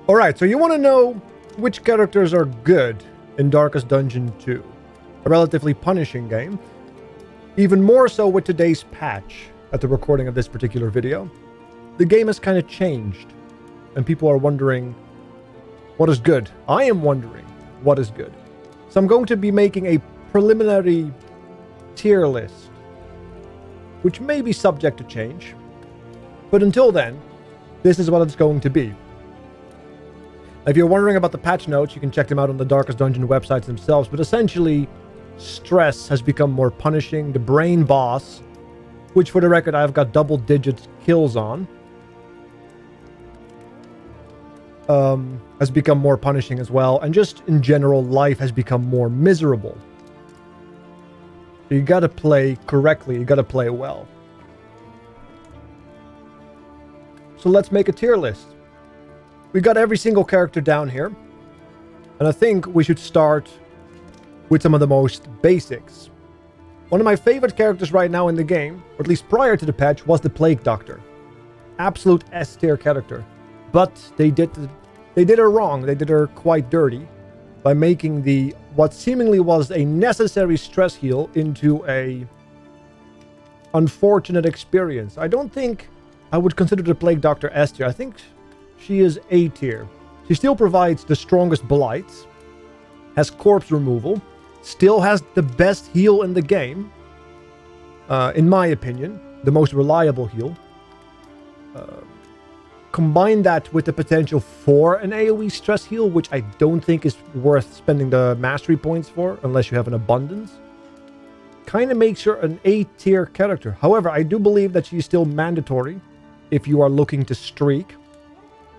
Alright, so you want to know which characters are good in Darkest Dungeon 2. A relatively punishing game. Even more so with today's patch at the recording of this particular video. The game has kind of changed. And people are wondering, what is good? I am wondering, what is good? So I'm going to be making a preliminary tier list, which may be subject to change. But until then, this is what it's going to be. If you're wondering about the patch notes, you can check them out on the Darkest Dungeon websites themselves. But essentially, stress has become more punishing. The brain boss, which for the record, I've got double digit kills on, has become more punishing as well. And just in general, life has become more miserable. So you gotta play correctly. You gotta play well. So let's make a tier list. We got every single character down here. And I think we should start with some of the most basics. One of my favorite characters right now in the game, or at least prior to the patch, was the Plague Doctor. Absolute S tier character. But they did her wrong. They did her quite dirty by making what seemingly was a necessary stress heal into a unfortunate experience. I don't think I would consider the Plague Doctor S tier. I think she is A tier. She still provides the strongest blights, has corpse removal, still has the best heal in the game, in my opinion, the most reliable heal. Combine that with the potential for an AoE stress heal, which I don't think is worth spending the mastery points for, unless you have an abundance. Kind of makes her an A tier character. However, I do believe that she's still mandatory if you are looking to streak,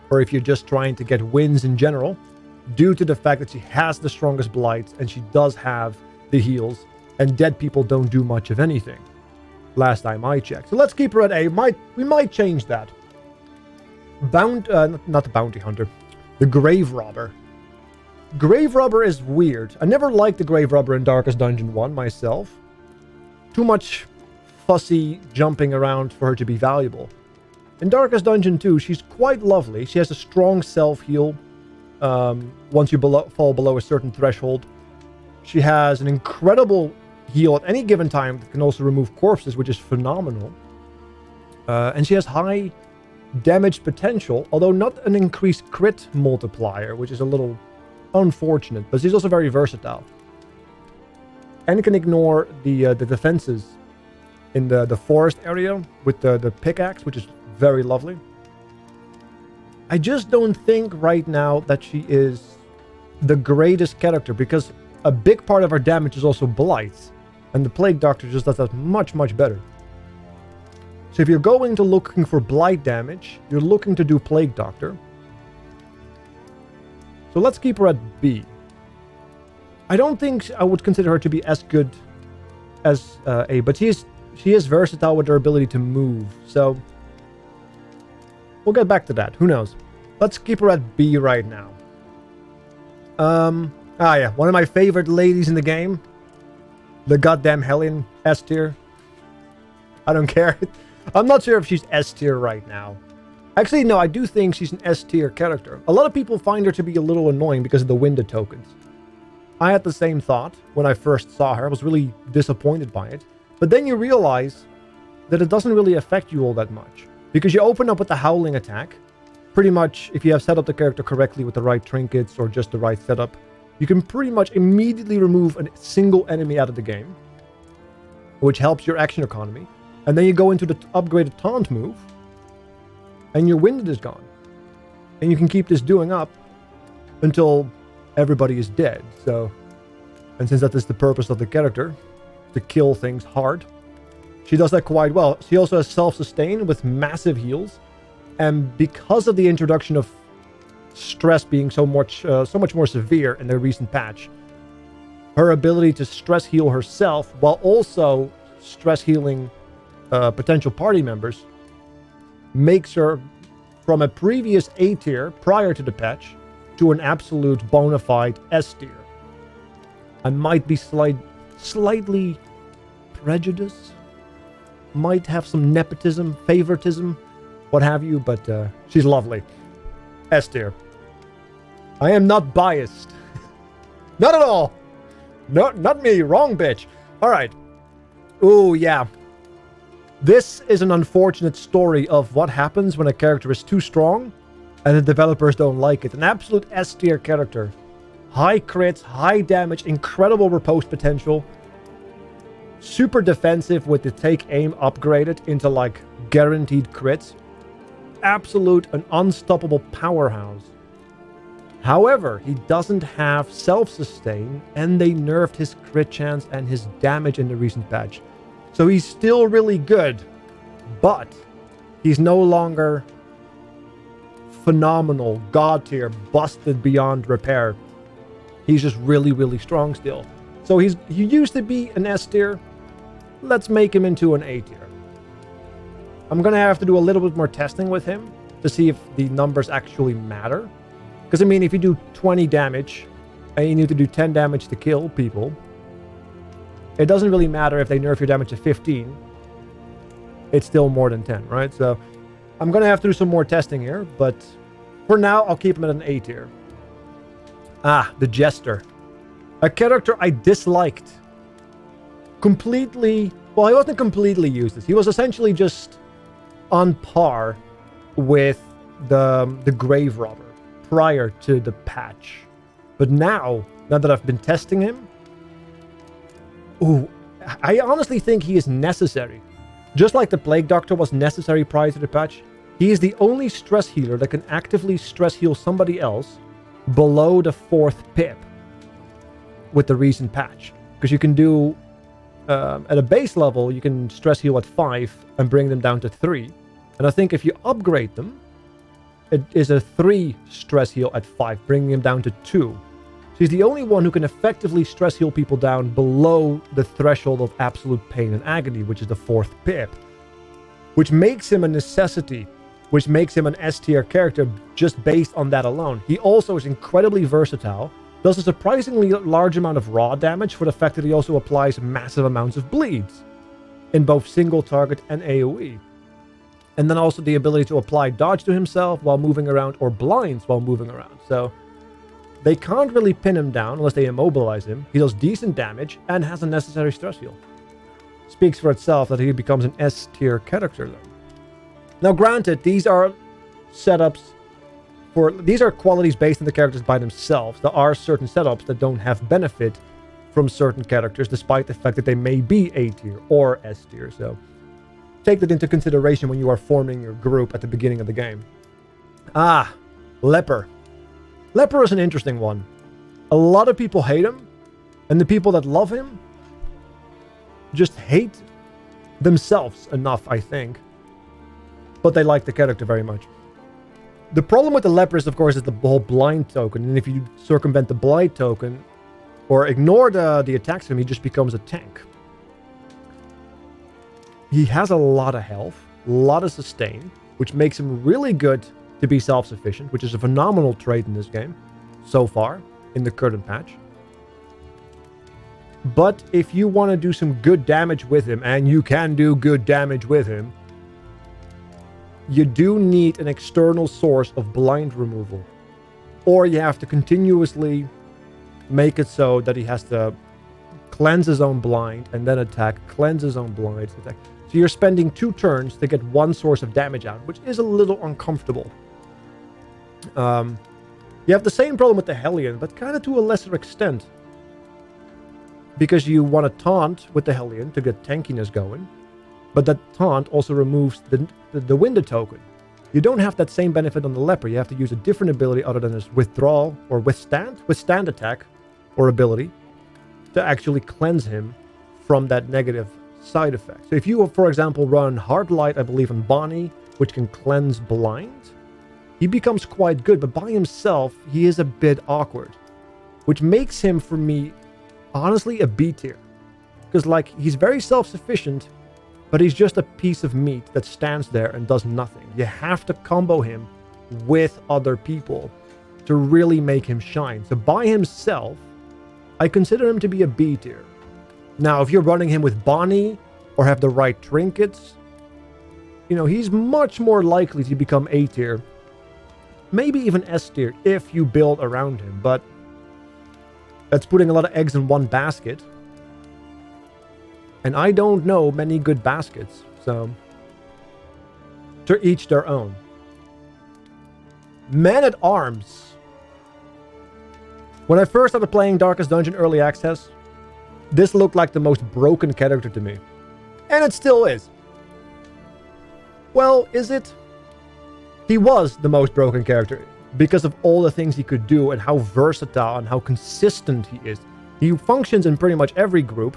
or if you're just trying to get wins in general, due to the fact that she has the strongest blights and she does have the heals, and dead people don't do much of anything. Last time I checked. So let's keep her at A. We might change that. Not the Bounty Hunter. The Grave Robber. Grave Robber is weird. I never liked the Grave Robber in Darkest Dungeon 1 myself. Too much fussy jumping around for her to be valuable. In Darkest Dungeon 2, she's quite lovely. She has a strong self-heal once you fall below a certain threshold. She has an incredible heal at any given time that can also remove corpses, which is phenomenal. And she has high damage potential, although not an increased crit multiplier, which is a little unfortunate. But she's also very versatile. And can ignore the defenses in the forest area with the pickaxe, which is very lovely. I just don't think right now that she is the greatest character, because a big part of her damage is also blights, and the Plague Doctor just does that much, much better. So if you're going to looking for blight damage, you're looking to do Plague Doctor. So let's keep her at B. I don't think I would consider her to be as good as A, but she is versatile with her ability to move, so we'll get back to that. Who knows? Let's keep her at B right now. Yeah. One of my favorite ladies in the game. The goddamn Hellion. S tier. I don't care. I'm not sure if she's S tier right now. Actually, no, I do think she's an S tier character. A lot of people find her to be a little annoying because of the Winda tokens. I had the same thought when I first saw her. I was really disappointed by it. But then you realize that it doesn't really affect you all that much. Because you open up with the Howling attack. Pretty much, if you have set up the character correctly with the right trinkets or just the right setup, you can pretty much immediately remove a single enemy out of the game, which helps your action economy. And then you go into the upgraded taunt move, and your Winded is gone. And you can keep this doing up until everybody is dead. So, and since that is the purpose of the character, to kill things hard, she does that quite well. She also has self-sustain with massive heals. And because of the introduction of stress being so much more severe in the recent patch, her ability to stress heal herself while also stress healing potential party members makes her from a previous A tier prior to the patch to an absolute bona fide S tier. I might be slightly prejudiced, might have some nepotism, favoritism, what have you, but she's lovely. S tier. I am not biased. Not at all. No, not me. Wrong bitch. All right. Oh, yeah. This is an unfortunate story of what happens when a character is too strong and the developers don't like it. An absolute S tier character. High crits, high damage, incredible riposte potential. Super defensive with the take aim upgraded into like guaranteed crits. Absolute and unstoppable powerhouse. However, he doesn't have self-sustain, and they nerfed his crit chance and his damage in the recent patch. So he's still really good, but he's no longer phenomenal, god tier, busted beyond repair. He's just really, really strong still. So he used to be an S tier. Let's make him into an A tier. I'm gonna have to do a little bit more testing with him to see if the numbers actually matter. Because, I mean, if you do 20 damage and you need to do 10 damage to kill people, it doesn't really matter if they nerf your damage to 15. It's still more than 10, right? So I'm going to have to do some more testing here, but for now, I'll keep him at an A tier. Ah, the Jester. A character I disliked. Completely... Well, he wasn't completely useless. He was essentially just on par with the Grave Robber prior to the patch. But now that I've been testing him, ooh, I honestly think he is necessary. Just like the Plague Doctor was necessary prior to the patch, he is the only stress healer that can actively stress heal somebody else below the 4th pip with the recent patch. Because you can do, at a base level, you can stress heal at 5 and bring them down to 3. And I think if you upgrade them, it is a 3 stress heal at 5, bringing him down to 2. So he's the only one who can effectively stress heal people down below the threshold of absolute pain and agony, which is the 4th pip. Which makes him a necessity, which makes him an S tier character just based on that alone. He also is incredibly versatile, does a surprisingly large amount of raw damage for the fact that he also applies massive amounts of bleeds in both single target and AoE. And then also the ability to apply dodge to himself while moving around, or blinds while moving around. So they can't really pin him down unless they immobilize him. He does decent damage and has a necessary stress heal. Speaks for itself that he becomes an S tier character then. Now granted, these are setups for... These are qualities based on the characters by themselves. There are certain setups that don't have benefit from certain characters, despite the fact that they may be A tier or S tier. So take that into consideration when you are forming your group at the beginning of the game. Ah, Leper. Leper is an interesting one. A lot of people hate him, and the people that love him just hate themselves enough, I think. But they like the character very much. The problem with the Leper is, of course, is the whole blind token, and if you circumvent the blind token, or ignore the attacks of him, he just becomes a tank. He has a lot of health, a lot of sustain, which makes him really good to be self-sufficient, which is a phenomenal trait in this game so far in the current patch. But if you want to do some good damage with him, and you can do good damage with him, you do need an external source of blind removal. Or you have to continuously make it so that he has to cleanse his own blind and then attack, cleanse his own blind, attack. So you're spending 2 turns to get 1 source of damage out, which is a little uncomfortable. You have the same problem with the Hellion, but kind of to a lesser extent. Because you want to taunt with the Hellion to get tankiness going, but that taunt also removes the Winded token. You don't have that same benefit on the Leper. You have to use a different ability other than his withdrawal or withstand attack or ability to actually cleanse him from that negative side effect. So if you, for example, run Hard Light, I believe, on Bonnie, which can cleanse blind, he becomes quite good, but by himself, he is a bit awkward, which makes him, for me, honestly, a B tier. Because, like, he's very self-sufficient, but he's just a piece of meat that stands there and does nothing. You have to combo him with other people to really make him shine. So by himself, I consider him to be a B tier. Now, if you're running him with Bonnie or have the right trinkets, you know, he's much more likely to become A tier maybe even S tier if you build around him, but that's putting a lot of eggs in one basket. And I don't know many good baskets, so to each their own. Man-at-Arms. When I first started playing Darkest Dungeon Early Access, this looked like the most broken character to me. And it still is. Well, is it? He was the most broken character because of all the things he could do and how versatile and how consistent he is. He functions in pretty much every group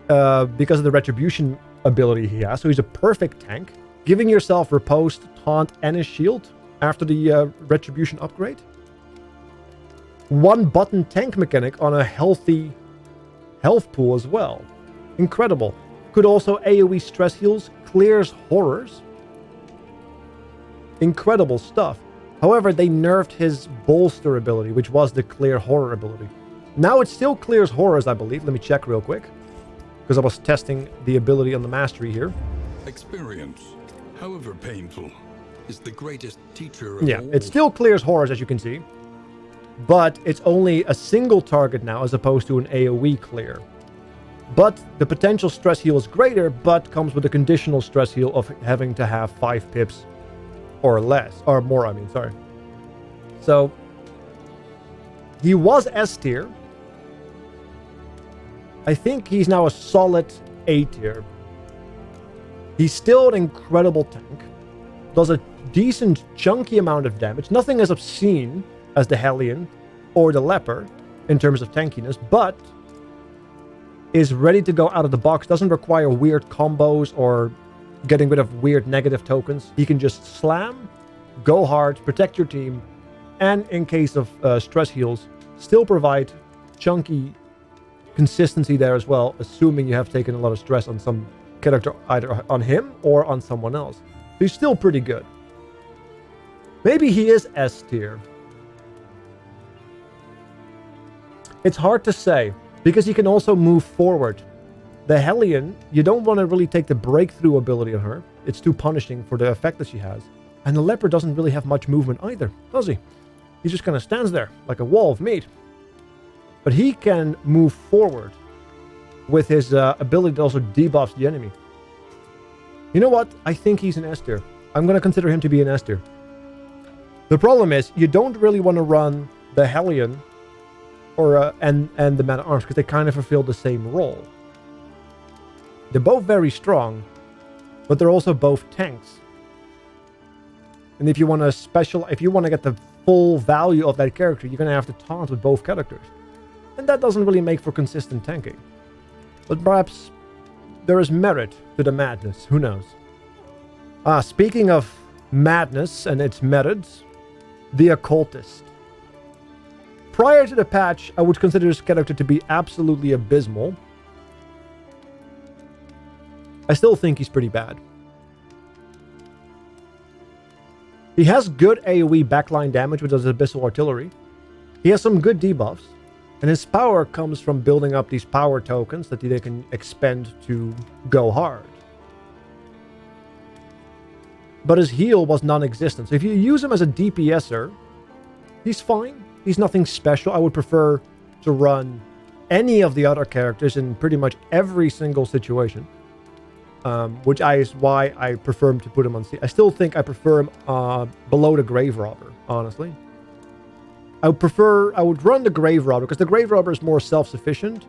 because of the retribution ability he has. So he's a perfect tank. Giving yourself riposte, taunt, and a shield after the retribution upgrade. One button tank mechanic on a healthy health pool as well. Incredible. Could also AoE stress heals, clears horrors. Incredible stuff. However, they nerfed his bolster ability, which was the clear horror ability. Now it still clears horrors, I believe. Let me check real quick, because I was testing the ability on the mastery here. Experience, however painful, is the greatest teacher of all. Yeah, it still clears horrors, as you can see. But it's only a single target now, as opposed to an AoE clear. But the potential stress heal is greater, but comes with a conditional stress heal of having to have 5 pips or less. Or more, I mean, sorry. So, he was S tier. I think he's now a solid A tier. He's still an incredible tank. Does a decent, chunky amount of damage. Nothing as obscene as the Hellion or the Leper in terms of tankiness, but is ready to go out of the box. Doesn't require weird combos or getting rid of weird negative tokens. He can just slam, go hard, protect your team, and in case of stress heals, still provide chunky consistency there as well, assuming you have taken a lot of stress on some character, either on him or on someone else. He's still pretty good. Maybe he is S tier. It's hard to say, because he can also move forward. The Hellion, you don't want to really take the breakthrough ability on her. It's too punishing for the effect that she has. And the Leper doesn't really have much movement either, does he? He just kind of stands there, like a wall of meat. But he can move forward with his ability that also debuffs the enemy. You know what? I think he's an S tier. I'm going to consider him to be an S tier. The problem is, you don't really want to run the Hellion or and the Man-at-Arms, because they kind of fulfill the same role. They're both very strong, but they're also both tanks. And if you want to get the full value of that character, you're going to have to taunt with both characters. And that doesn't really make for consistent tanking. But perhaps there is merit to the madness. Who knows? Speaking of madness and its merits, the Occultist. Prior to the patch, I would consider this character to be absolutely abysmal. I still think he's pretty bad. He has good AoE backline damage with his Abyssal Artillery. He has some good debuffs. And his power comes from building up these power tokens that they can expend to go hard. But his heal was non-existent. So if you use him as a DPSer, he's fine. He's nothing special. I would prefer to run any of the other characters in pretty much every single situation. Which is why I prefer him to put him on C. I still think I prefer him below the Grave Robber, honestly. I would run the Grave Robber, because the Grave Robber is more self-sufficient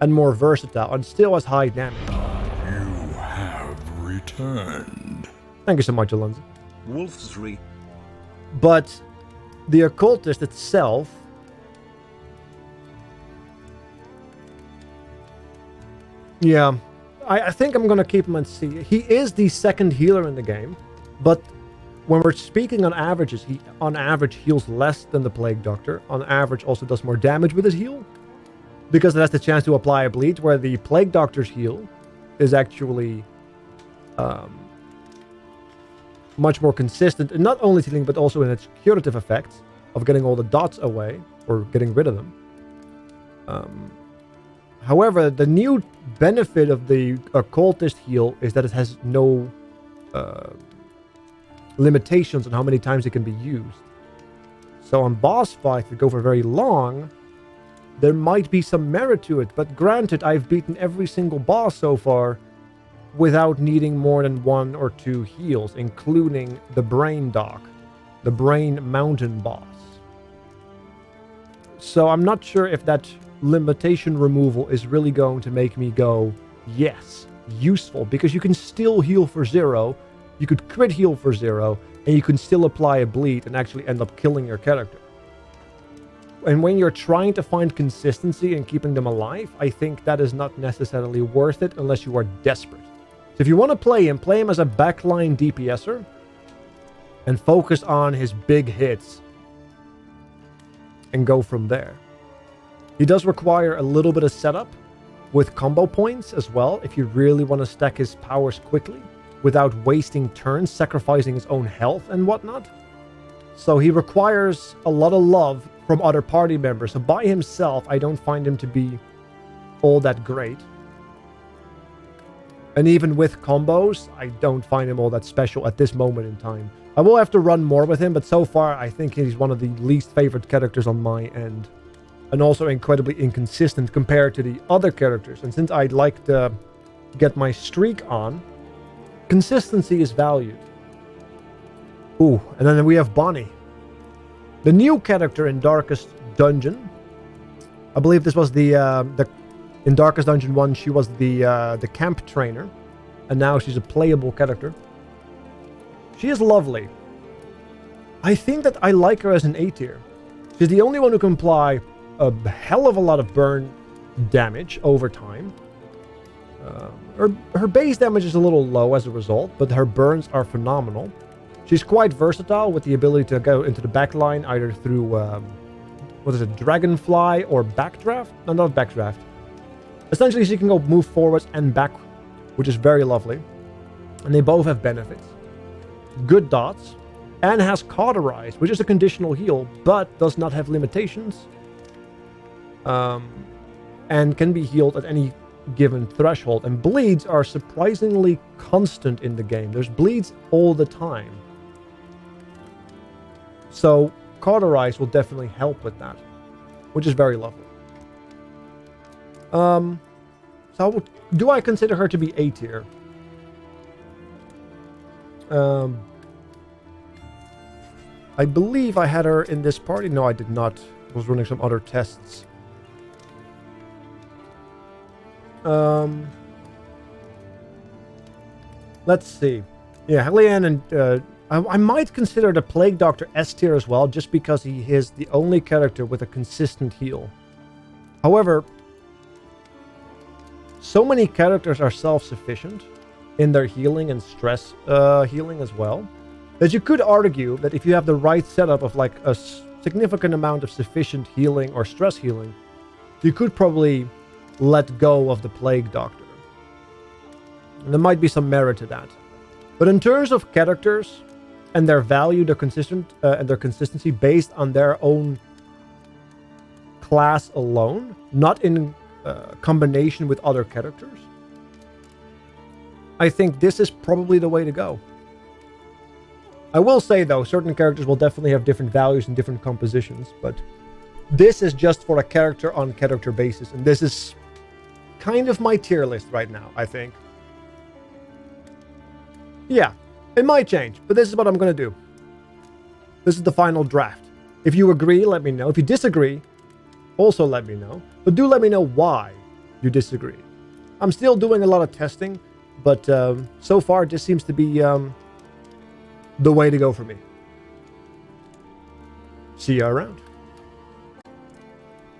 and more versatile and still has high damage. You have returned. Thank you so much, Alonso. Wolfsry. But the Occultist itself, yeah, I think I'm going to keep him on C. He is the second healer in the game, but when we're speaking on averages, he on average heals less than the Plague Doctor. On average also does more damage with his heal, because it has the chance to apply a bleed, where the Plague Doctor's heal is actually much more consistent, and not only healing, but also in its curative effects of getting all the dots away, or getting rid of them. However, the new benefit of the Occultist heal is that it has no limitations on how many times it can be used. So on boss fights that go for very long, there might be some merit to it. But granted, I've beaten every single boss so far without needing more than 1 or 2 heals, including the Brain Dock, the Brain Mountain boss. So I'm not sure if that limitation removal is really going to make me go, yes, useful, because you can still heal for 0, you could crit heal for 0, and you can still apply a bleed and actually end up killing your character. And when you're trying to find consistency and keeping them alive, I think that is not necessarily worth it unless you are desperate. So if you want to play him as a backline DPSer and focus on his big hits and go from there. He does require a little bit of setup with combo points as well if you really want to stack his powers quickly without wasting turns, sacrificing his own health and whatnot. So he requires a lot of love from other party members. So by himself, I don't find him to be all that great. And even with combos, I don't find him all that special at this moment in time. I will have to run more with him, but so far I think he's one of the least favorite characters on my end. And also incredibly inconsistent compared to the other characters. And since I'd like to get my streak on, consistency is valued. Ooh, and then we have Bonnie. The new character in Darkest Dungeon. I believe this was in Darkest Dungeon 1, she was the camp trainer. And now she's a playable character. She is lovely. I think that I like her as an A tier. She's the only one who can apply a hell of a lot of burn damage over time. Her base damage is a little low as a result, but her burns are phenomenal. She's quite versatile with the ability to go into the backline either through, Dragonfly or Backdraft? No, not Backdraft. Essentially, she can go move forwards and back, which is very lovely. And they both have benefits. Good dots, and has Cauterize, which is a conditional heal, but does not have limitations. And can be healed at any given threshold. And bleeds are surprisingly constant in the game. There's bleeds all the time. So Cauterize will definitely help with that, which is very lovely. So do I consider her to be A tier? I believe I had her in this party. No, I did not. I was running some other tests. Let's see. Yeah, Hellion and I might consider the Plague Doctor S tier as well, just because he is the only character with a consistent heal. However, so many characters are self-sufficient in their healing and stress healing as well, that you could argue that if you have the right setup of like a significant amount of sufficient healing or stress healing, you could probably let go of the Plague Doctor. And there might be some merit to that. But in terms of characters and their value, their consistency based on their own class alone, not in combination with other characters, I think this is probably the way to go. I will say though, certain characters will definitely have different values and different compositions, but this is just for a character on character basis, and this is kind of my tier list right now, I think. Yeah, it might change, but this is what I'm going to do. This is the final draft. If you agree, let me know. If you disagree, also let me know. But do let me know why you disagree. I'm still doing a lot of testing, but so far this seems to be the way to go for me. See you around.